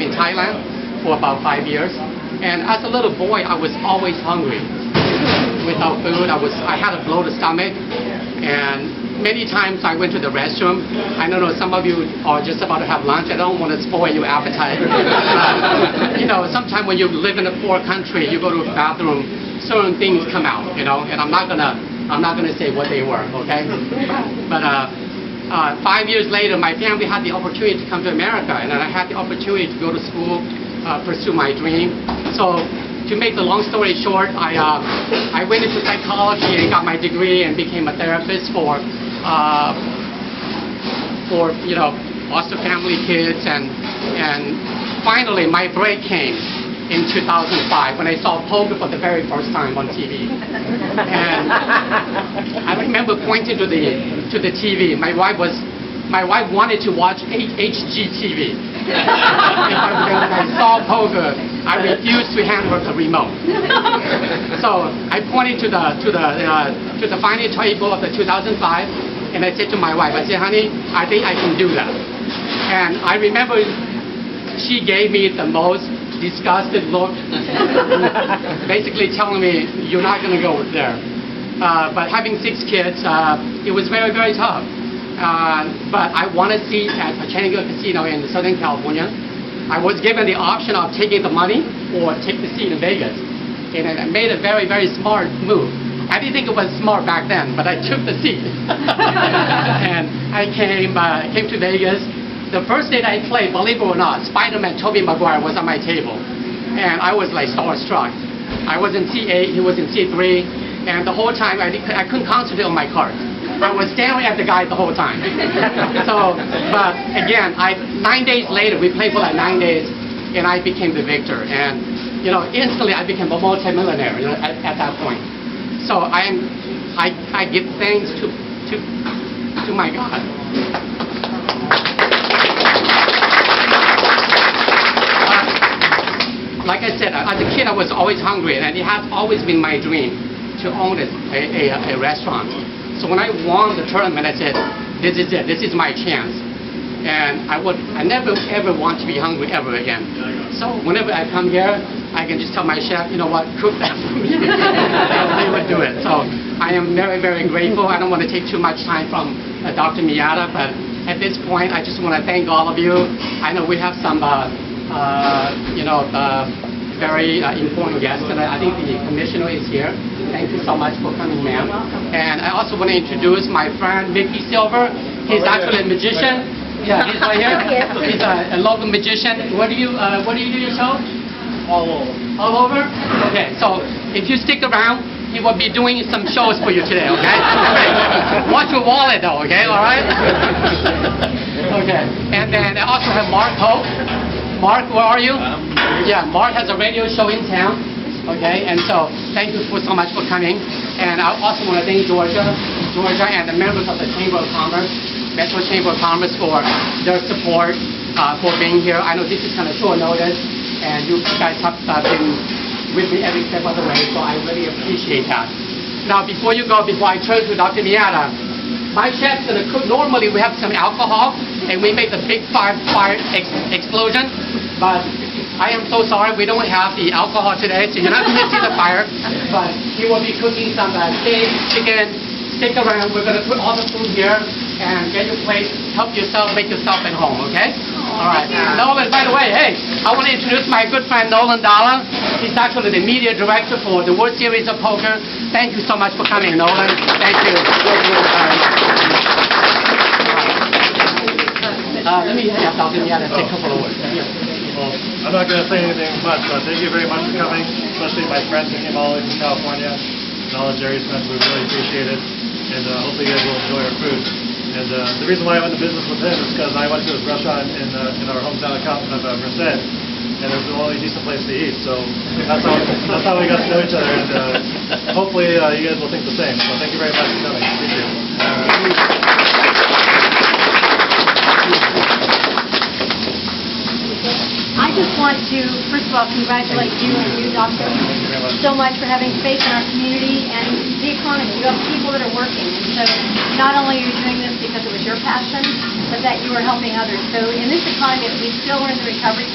job in Thailand for about 5 years. And as a little boy, I was always hungry. Without food, I had a bloated stomach, and many times I went to the restroom. I don't know, some of you are just about to have lunch. I don't want to spoil your appetite. Sometimes when you live in a poor country, you go to a bathroom, certain things come out, and I'm not gonna say what they were, okay? But 5 years later, my family had the opportunity to come to America, and I had the opportunity to go to school, pursue my dream. So, to make the long story short, I went into psychology and got my degree and became a therapist for foster family kids, and finally my break came in 2005 when I saw poker for the very first time on TV. And I remember pointing to the TV. My wife wanted to watch HGTV. When I saw poker, I refused to hand her the remote. So I pointed to the final table of the 2005, and I said to my wife, I said, honey, I think I can do that. And I remember she gave me the most disgusted look, basically telling me, you're not going to go there. But having 6 kids, it was very, very tough. But I won a seat at Pachanga Casino in Southern California. I was given the option of taking the money or take the seat in Vegas. And I made a very, very smart move. I didn't think it was smart back then, but I took the seat. And I came to Vegas. The first day I played, believe it or not, Spider-Man Tobey Maguire was on my table. And I was like starstruck. I was in C8, he was in C3, and the whole time I couldn't concentrate on my cards. I was staring at the guy the whole time. So, but again, 9 days later, we played for like 9 days, and I became the victor. And instantly I became a multi-millionaire at that point. So I give thanks to my God. Like I said, as a kid, I was always hungry, and it has always been my dream to own a restaurant. So when I won the tournament, I said, this is it. This is my chance. And I never ever want to be hungry ever again. So whenever I come here, I can just tell my chef, you know what, cook that for me. And they would do it. So I am very, very grateful. I don't want to take too much time from Dr. Miyata, but at this point, I just want to thank all of you. I know we have some very important guests tonight. I think the commissioner is here. Thank you so much for coming, ma'am. And I also want to introduce my friend Nikki Silver. He's actually a magician. Yeah, he's right here. He's a local magician. Where do you do your show? All over. All over? Okay, so if you stick around, he will be doing some shows for you today, okay? Watch your wallet though, okay? All right? Okay. And then I also have Mark Hope. Mark, where are you? Yeah, Mark has a radio show in town. Okay, and so thank you so much for coming. And I also want to thank Georgia and the members of the Chamber of Commerce, Metro Chamber of Commerce, for their support for being here. I know this is kind of short notice, and you guys have been with me every step of the way, so I really appreciate that. Now, before I turn to Dr. Miyata, my chef's going to cook. Normally, we have some alcohol, and we make the big fire explosion, but I am so sorry we don't have the alcohol today, so you're not going to see the fire, but he will be cooking some steak, chicken. Stick around. We're going to put all the food here and get your plate. Help yourself, make yourself at home, okay? All right. Nolan, by the way, hey, I want to introduce my good friend Nolan Dalla. He's actually the media director for the World Series of Poker. Thank you so much for coming, Nolan. Thank you. Let me have Dr. Miyata say a couple of words. Well, I'm not going to say anything much, but thank you very much for coming, especially my friends who came all the way from California and all the Jerry's friends. We really appreciate it, and hopefully you guys will enjoy our food. And the reason why I went into business with him is because I went to his restaurant in our hometown of Merced, and it was the only decent place to eat. So that's how we got to know each other, and hopefully you guys will think the same. So thank you very much for coming. Appreciate it. I just want to, first of all, congratulate you and you, Doctor, so much for having faith in our community and the economy. You have people that are working, and so not only are you doing this because it was your passion, but that you are helping others. So in this economy that we still are in the recovery